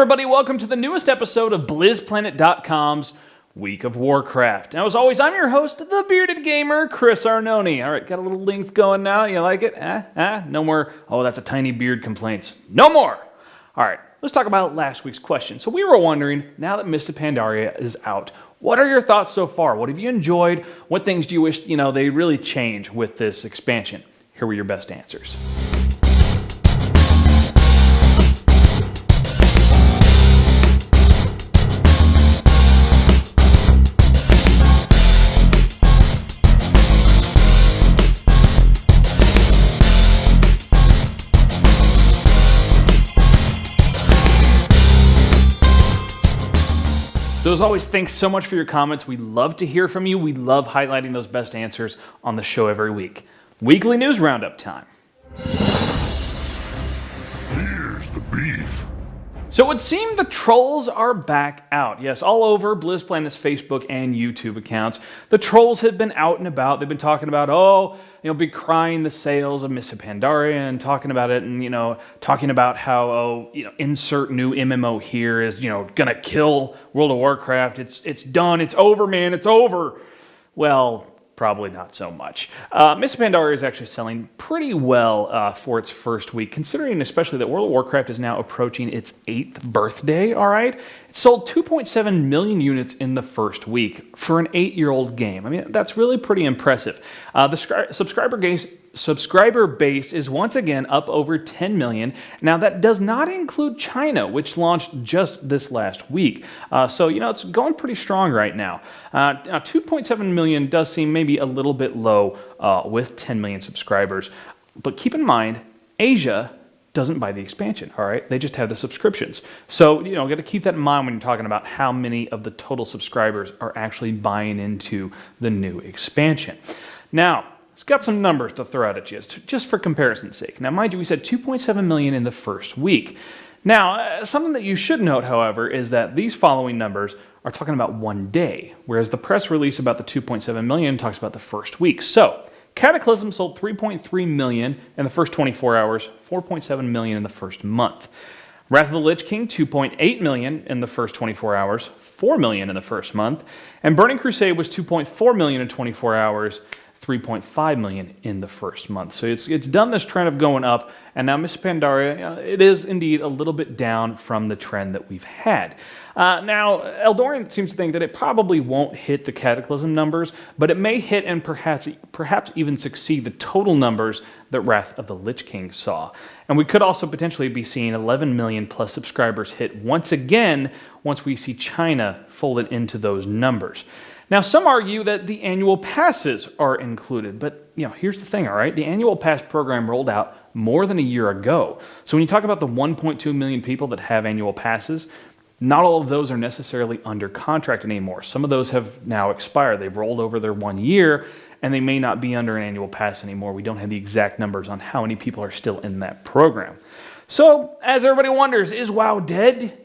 everybody, welcome to the newest episode of BlizzPlanet.com's Week of Warcraft. Now, as always, I'm your host, the bearded gamer, Chris Arnone. All right, got a little length going now. You like it? No more, oh, that's a tiny beard complaints. No more! All right, let's talk about last week's question. So we were wondering, now that Mists of Pandaria is out, what are your thoughts so far? What have you enjoyed? What things do you wish, they really change with this expansion? Here were your best answers. So as always, thanks so much for your comments. We love to hear from you. We love highlighting those best answers on the show every week. Weekly news roundup time. Here's the beef. So it would seem the trolls are back out. Yes, all over BlizzPlanet's Facebook and YouTube accounts. The trolls have been out and about. They've been talking about, be crying the sales of Mists of Pandaria and talking about it and, talking about how, insert new MMO here is, gonna kill World of Warcraft. It's done. It's over, man. It's over. Well, probably not so much. Mists of Pandaria is actually selling pretty well for its first week, considering especially that World of Warcraft is now approaching its 8th birthday, all right? It sold 2.7 million units in the first week for an 8-year-old game. I mean, that's really pretty impressive. The subscriber base is once again up over 10 million. Now, that does not include China, which launched just this last week. So, it's going pretty strong right now. Now, 2.7 million does seem maybe a little bit low with 10 million subscribers. But keep in mind, Asia doesn't buy the expansion, all right? They just have the subscriptions. So, got to keep that in mind when you're talking about how many of the total subscribers are actually buying into the new expansion. Now, it's got some numbers to throw out at you, just for comparison's sake. Now, mind you, we said 2.7 million in the first week. Now, something that you should note, however, is that these following numbers are talking about one day, whereas the press release about the 2.7 million talks about the first week. So, Cataclysm sold 3.3 million in the first 24 hours, 4.7 million in the first month. Wrath of the Lich King, 2.8 million in the first 24 hours, 4 million in the first month. And Burning Crusade was 2.4 million in 24 hours, 3.5 million in the first month. So it's done this trend of going up, and now Mists of Pandaria, it is indeed a little bit down from the trend that we've had. Now, Eldorian seems to think that it probably won't hit the Cataclysm numbers, but it may hit and perhaps even succeed the total numbers that Wrath of the Lich King saw. And we could also potentially be seeing 11 million plus subscribers hit once again once we see China folded into those numbers. Now, some argue that the annual passes are included, but here's the thing, all right? The annual pass program rolled out more than a year ago. So when you talk about the 1.2 million people that have annual passes, not all of those are necessarily under contract anymore. Some of those have now expired. They've rolled over their 1 year, and they may not be under an annual pass anymore. We don't have the exact numbers on how many people are still in that program. So, as everybody wonders, is WoW dead?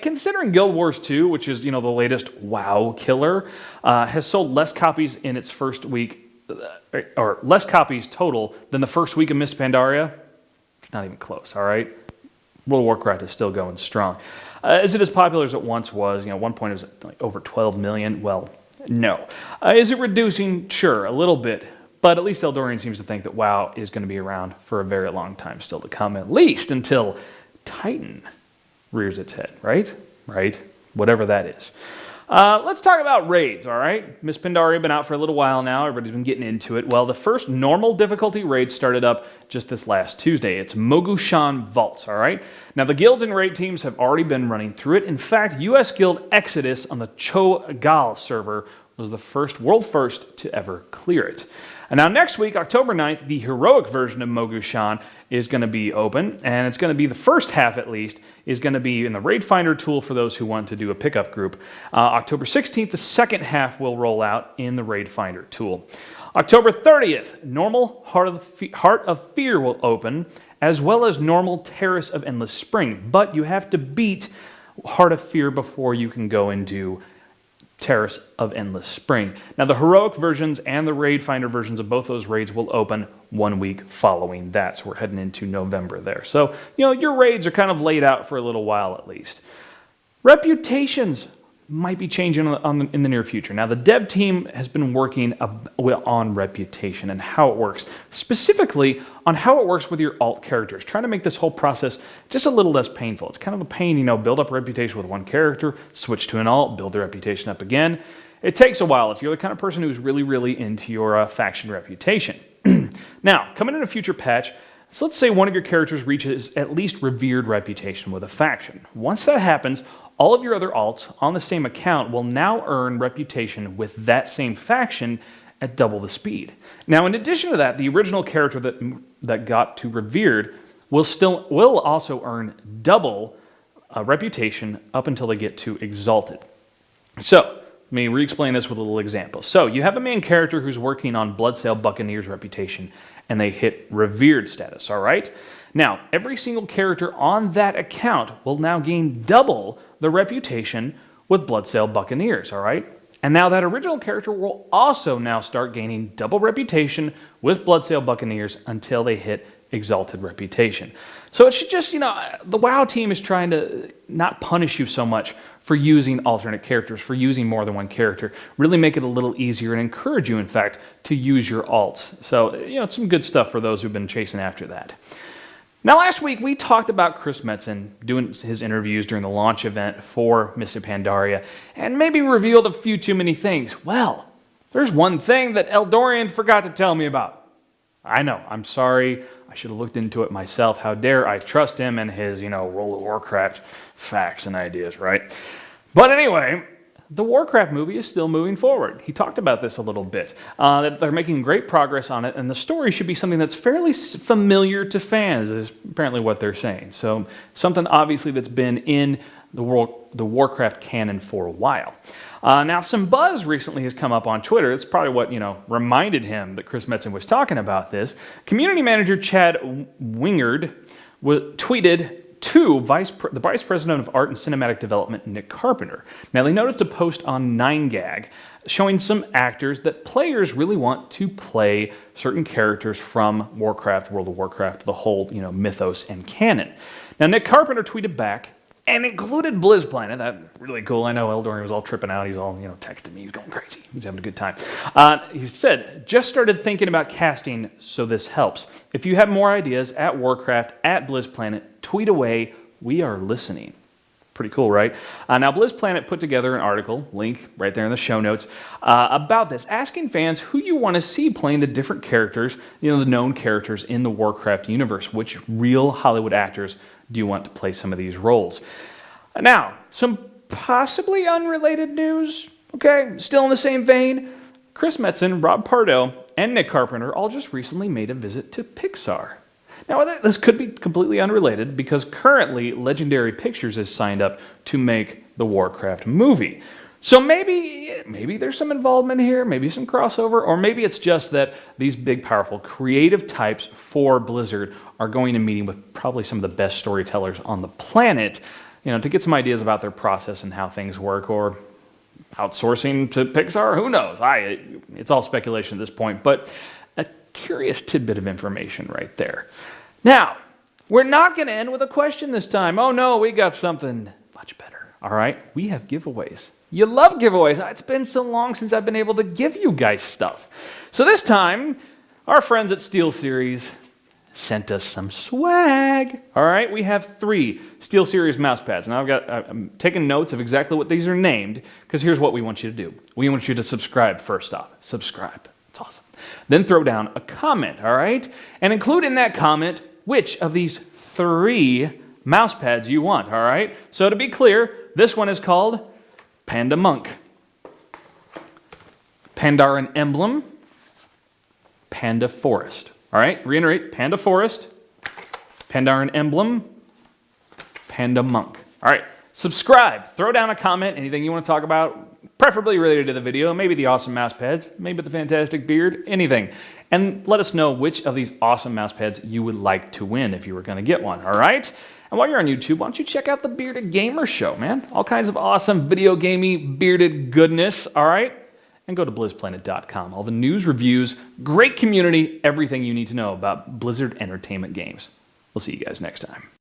Considering Guild Wars 2, which is, the latest WoW killer, has sold less copies in its first week, or less copies total than the first week of Mists of Pandaria, it's not even close, all right? World of Warcraft is still going strong. Is it as popular as it once was? At one point it was like over 12 million. Well, no. Is it reducing? Sure, a little bit. But at least Eldorian seems to think that WoW is going to be around for a very long time still to come, at least until Titan rears its head, right? Right? Whatever that is. Let's talk about raids, all right? Mists of Pandaria have been out for a little while now. Everybody's been getting into it. Well, the first normal difficulty raid started up just this last Tuesday. It's Mogushan Vaults, all right? Now, the guilds and raid teams have already been running through it. In fact, US Guild Exodus on the Cho'Gall server was the world first to ever clear it. And now next week, October 9th, the heroic version of Mogushan is going to be open, and it's going to be the first half at least, is going to be in the Raid Finder tool for those who want to do a pickup group. October 16th, the second half will roll out in the Raid Finder tool. October 30th, normal Heart of Fear will open, as well as normal Terrace of Endless Spring, but you have to beat Heart of Fear before you can go and do Terrace of Endless Spring. Now, the heroic versions and the Raid Finder versions of both those raids will open 1 week following that. So we're heading into November there. So, your raids are kind of laid out for a little while at least. Reputations might be changing in the near future. Now, the dev team has been working on reputation and how it works, specifically on how it works with your alt characters, trying to make this whole process just a little less painful. It's kind of a pain, build up a reputation with one character, switch to an alt, build the reputation up again. It takes a while if you're the kind of person who's really, really into your faction reputation. Now, coming in a future patch, so let's say one of your characters reaches at least revered reputation with a faction. Once that happens, all of your other alts on the same account will now earn reputation with that same faction at double the speed. Now, in addition to that, the original character that got to revered will also earn double reputation up until they get to exalted. So, let me re-explain this with a little example. So, you have a main character who's working on Bloodsail Buccaneers reputation, and they hit revered status, all right? Now, every single character on that account will now gain double the reputation with Bloodsail Buccaneers, all right? And now that original character will also now start gaining double reputation with Bloodsail Buccaneers until they hit exalted reputation. So it should just, the WoW team is trying to not punish you so much for using alternate characters, for using more than one character. Really make it a little easier and encourage you, in fact, to use your alts. So, it's some good stuff for those who've been chasing after that. Now, last week, we talked about Chris Metzen doing his interviews during the launch event for Mists of Pandaria, and maybe revealed a few too many things. Well, there's one thing that Eldorian forgot to tell me about. I know, I'm sorry. I should have looked into it myself. How dare I trust him and his, World of Warcraft facts and ideas, right? But anyway, the Warcraft movie is still moving forward. He talked about this a little bit, that they're making great progress on it, and the story should be something that's fairly familiar to fans, is apparently what they're saying. So something obviously that's been in the Warcraft canon for a while. Now, some buzz recently has come up on Twitter. It's probably what, reminded him that Chris Metzen was talking about this. Community manager Chad Wingard tweeted to the Vice President of Art and Cinematic Development, Nick Carpenter. Now, they noticed a post on 9gag showing some actors that players really want to play certain characters from Warcraft, World of Warcraft, the whole, mythos and canon. Now, Nick Carpenter tweeted back and included BlizzPlanet. That's really cool. I know Eldorian was all tripping out. He's all, texting me. He's going crazy. He's having a good time. He said, just started thinking about casting, so this helps. If you have more ideas at Warcraft, at BlizzPlanet, tweet away. We are listening. Pretty cool, right? Now, BlizzPlanet put together an article, link right there in the show notes, about this, asking fans who you want to see playing the different characters, the known characters in the Warcraft universe. Which real Hollywood actors do you want to play some of these roles? Now, some possibly unrelated news, okay? Still in the same vein, Chris Metzen, Rob Pardo, and Nick Carpenter all just recently made a visit to Pixar. Now, this could be completely unrelated because currently Legendary Pictures is signed up to make the Warcraft movie. So maybe there's some involvement here, maybe some crossover, or maybe it's just that these big, powerful, creative types for Blizzard are going to meeting with probably some of the best storytellers on the planet, to get some ideas about their process and how things work, or outsourcing to Pixar. Who knows? It's all speculation at this point, but a curious tidbit of information right there. Now, we're not going to end with a question this time. Oh no, we got something much better. All right, we have giveaways. You love giveaways. It's been so long since I've been able to give you guys stuff. So this time, our friends at SteelSeries sent us some swag. All right, we have 3 SteelSeries mouse pads. Now I'm taking notes of exactly what these are named, because here's what we want you to do. We want you to subscribe first off. Subscribe. It's awesome. Then throw down a comment, all right? And include in that comment which of these 3 mouse pads you want, all right? So to be clear, this one is called Panda Monk, Pandaren Emblem, Panda Forest. All right, reiterate, Panda Forest, Pandaren Emblem, Panda Monk. All right, subscribe, throw down a comment, anything you want to talk about, preferably related to the video, maybe the awesome mouse pads, maybe the fantastic beard, anything. And let us know which of these awesome mouse pads you would like to win if you were going to get one, all right? And while you're on YouTube, why don't you check out the Bearded Gamer Show, man? All kinds of awesome video gamey bearded goodness, all right? and go to blizzplanet.com. All the news, reviews, great community, everything you need to know about Blizzard Entertainment games. We'll see you guys next time.